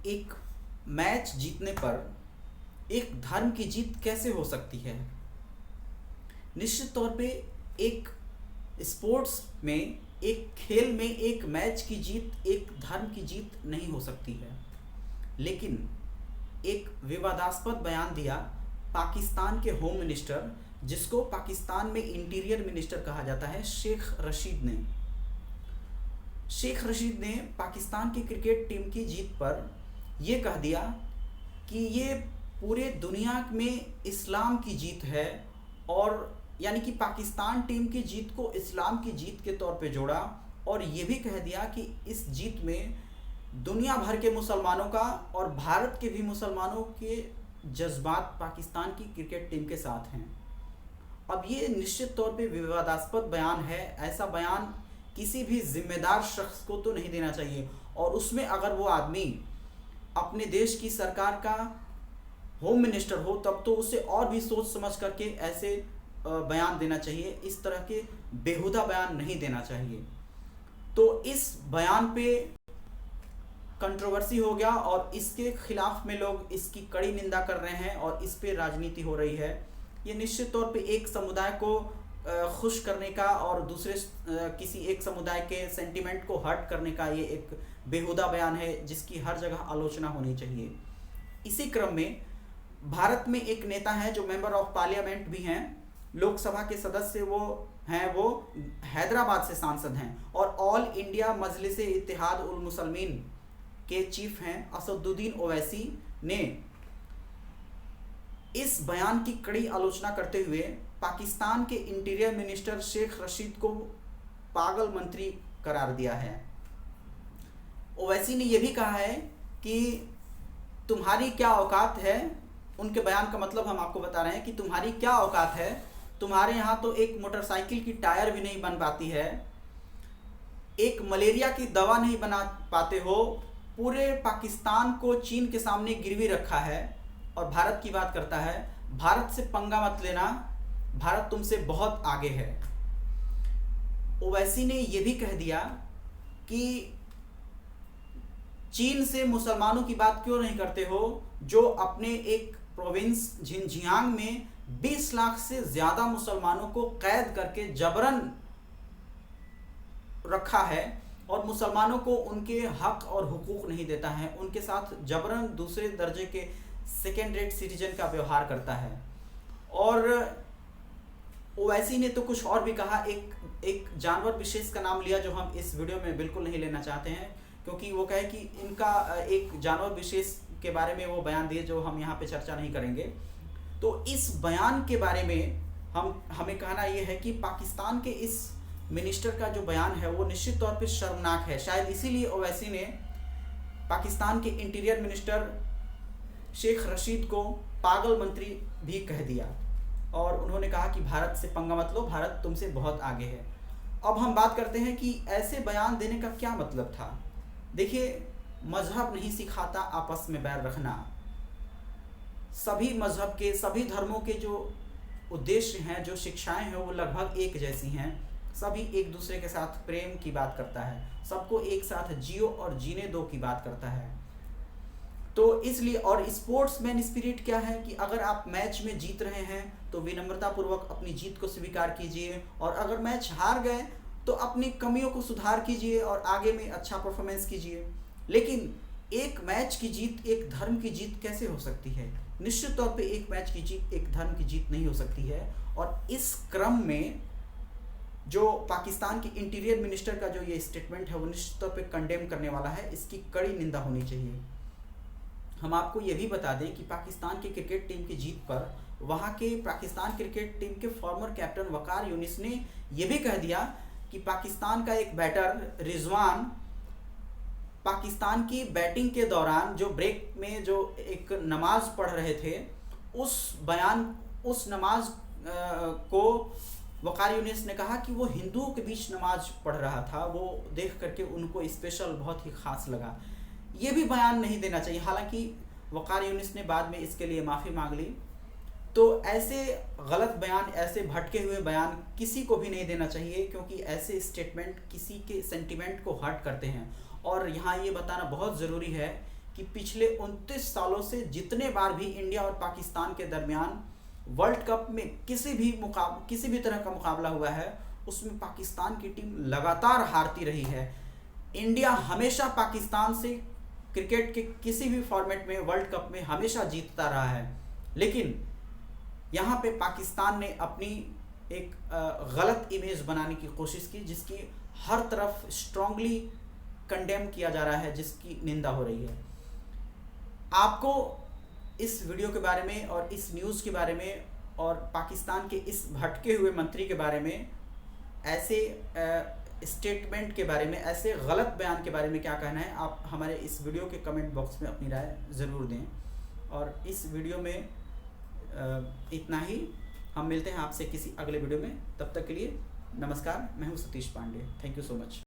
एक मैच जीतने पर एक धर्म की जीत कैसे हो सकती है? निश्चित तौर पे एक स्पोर्ट्स में, एक खेल में एक मैच की जीत एक धर्म की जीत नहीं हो सकती है। लेकिन एक विवादास्पद बयान दिया पाकिस्तान के होम मिनिस्टर, जिसको पाकिस्तान में इंटीरियर मिनिस्टर कहा जाता है, शेख रशीद ने पाकिस्तान की क्रिकेट टीम की जीत पर यह कह दिया कि ये पूरे दुनिया में इस्लाम की जीत है, और यानी कि पाकिस्तान टीम की जीत को इस्लाम की जीत के तौर पे जोड़ा, और ये भी कह दिया कि इस जीत में दुनिया भर के मुसलमानों का और भारत के भी मुसलमानों के जज्बात पाकिस्तान की क्रिकेट टीम के साथ हैं। अब ये निश्चित तौर पे विवादास्पद बयान है। ऐसा बयान किसी भी जिम्मेदार शख्स को तो नहीं देना चाहिए, और उसमें अगर वो आदमी अपने देश की सरकार का होम मिनिस्टर हो तब तो उसे और भी सोच समझ करके ऐसे बयान देना चाहिए। इस तरह के बेहुदा बयान नहीं देना चाहिए। तो इस बयान पे कंट्रोवर्सी हो गया और इसके खिलाफ में लोग इसकी कड़ी निंदा कर रहे हैं और इस पे राजनीति हो रही है। ये निश्चित तौर पे एक समुदाय को खुश करने का और दूसरे किसी एक समुदाय के सेंटिमेंट को हर्ट करने का ये एक बेहुदा बयान है, जिसकी हर जगह आलोचना होनी चाहिए। इसी क्रम में भारत में एक नेता है जो मेंबर ऑफ पार्लियामेंट भी हैं, लोकसभा के सदस्य वो हैदराबाद से सांसद हैं, और ऑल इंडिया मजलिस इत्तेहाद उल मुसलमीन के चीफ हैं असदुद्दीन ओवैसी ने इस बयान की कड़ी आलोचना करते हुए पाकिस्तान के इंटीरियर मिनिस्टर शेख रशीद को पागल मंत्री करार दिया है। ओवैसी ने यह भी कहा है कि तुम्हारी क्या औकात है, उनके बयान का मतलब हम आपको बता रहे हैं कि तुम्हारी क्या औकात है, तुम्हारे यहाँ तो एक मोटरसाइकिल की टायर भी नहीं बन पाती है, एक मलेरिया की दवा नहीं बना पाते हो, पूरे पाकिस्तान को चीन के सामने गिरवी रखा है, और भारत की बात करता है, भारत से पंगा मत लेना, भारत तुमसे बहुत आगे है। ओवैसी ने यह भी कह दिया कि चीन से मुसलमानों की बात क्यों नहीं करते हो, जो अपने एक प्रोविंस झिंझियांग में 20 लाख से ज्यादा मुसलमानों को कैद करके जबरन रखा है और मुसलमानों को उनके हक और हुकूक नहीं देता है, उनके साथ जबरन दूसरे दर्जे के सेकेंड रेट सिटीजन का व्यवहार करता है। और ओवैसी ने तो कुछ और भी कहा, एक जानवर विशेष का नाम लिया जो हम इस वीडियो में बिल्कुल नहीं लेना चाहते हैं, क्योंकि वो कहे कि इनका एक जानवर विशेष के बारे में वो बयान दिए जो हम यहाँ पे चर्चा नहीं करेंगे। तो इस बयान के बारे में हमें कहना ये है कि पाकिस्तान के इस मिनिस्टर का जो बयान है वो निश्चित तौर पे शर्मनाक है। शायद इसीलिए ओवैसी ने पाकिस्तान के इंटीरियर मिनिस्टर शेख रशीद को पागल मंत्री भी कह दिया, और उन्होंने कहा कि भारत से पंगा मत लो, भारत तुमसे बहुत आगे है। अब हम बात करते हैं कि ऐसे बयान देने का क्या मतलब था। देखिए, मजहब नहीं सिखाता आपस में बैर रखना। सभी मजहब के, सभी धर्मों के जो उद्देश्य हैं, जो शिक्षाएं हैं, वो लगभग एक जैसी हैं। सभी एक दूसरे के साथ प्रेम की बात करता है, सबको एक साथ जियो और जीने दो की बात करता है। तो इसलिए, और स्पोर्ट्समैन स्पिरिट क्या है कि अगर आप मैच में जीत रहे हैं तो विनम्रतापूर्वक अपनी जीत को स्वीकार कीजिए, और अगर मैच हार गए तो अपनी कमियों को सुधार कीजिए और आगे में अच्छा परफॉर्मेंस कीजिए। लेकिन एक मैच की जीत एक धर्म की जीत कैसे हो सकती है? निश्चित तौर पे एक मैच की जीत एक धर्म की जीत नहीं हो सकती है। और इस क्रम में जो पाकिस्तान के इंटीरियर मिनिस्टर का जो ये स्टेटमेंट है वो निश्चित तौर पे कंडेम करने वाला है, इसकी कड़ी निंदा होनी चाहिए। हम आपको ये भी बता दें कि पाकिस्तान की क्रिकेट टीम की जीत पर वहाँ के पाकिस्तान क्रिकेट टीम के फॉर्मर कैप्टन वकार यूनिस ने यह भी कह दिया कि पाकिस्तान का एक बैटर रिजवान पाकिस्तान की बैटिंग के दौरान जो ब्रेक में जो एक नमाज पढ़ रहे थे, उस नमाज को वकार यूनिस ने कहा कि वो हिंदुओं के बीच नमाज पढ़ रहा था, वो देख करके उनको स्पेशल बहुत ही खास लगा। ये भी बयान नहीं देना चाहिए। हालांकि वकार यूनिस ने बाद में इसके लिए माफ़ी मांग ली। तो ऐसे गलत बयान, ऐसे भटके हुए बयान किसी को भी नहीं देना चाहिए, क्योंकि ऐसे स्टेटमेंट किसी के सेंटिमेंट को हर्ट करते हैं। और यहाँ ये बताना बहुत ज़रूरी है कि पिछले 29 सालों से जितने बार भी इंडिया और पाकिस्तान के दरमियान वर्ल्ड कप में किसी भी तरह का मुकाबला हुआ है, उसमें पाकिस्तान की टीम लगातार हारती रही है। इंडिया हमेशा पाकिस्तान से क्रिकेट के किसी भी फॉर्मेट में वर्ल्ड कप में हमेशा जीतता रहा है, लेकिन यहाँ पे पाकिस्तान ने अपनी एक गलत इमेज बनाने की कोशिश की, जिसकी हर तरफ स्ट्रांगली कंडेम किया जा रहा है, जिसकी निंदा हो रही है। आपको इस वीडियो के बारे में और इस न्यूज़ के बारे में और पाकिस्तान के इस भटके हुए मंत्री के बारे में, ऐसे स्टेटमेंट के बारे में, ऐसे गलत बयान के बारे में क्या कहना है? आप हमारे इस वीडियो के कमेंट बॉक्स में अपनी राय ज़रूर दें। और इस वीडियो में इतना ही। हम मिलते हैं आपसे किसी अगले वीडियो में। तब तक के लिए नमस्कार। मैं हूं Satish Pandey. Thank you so much.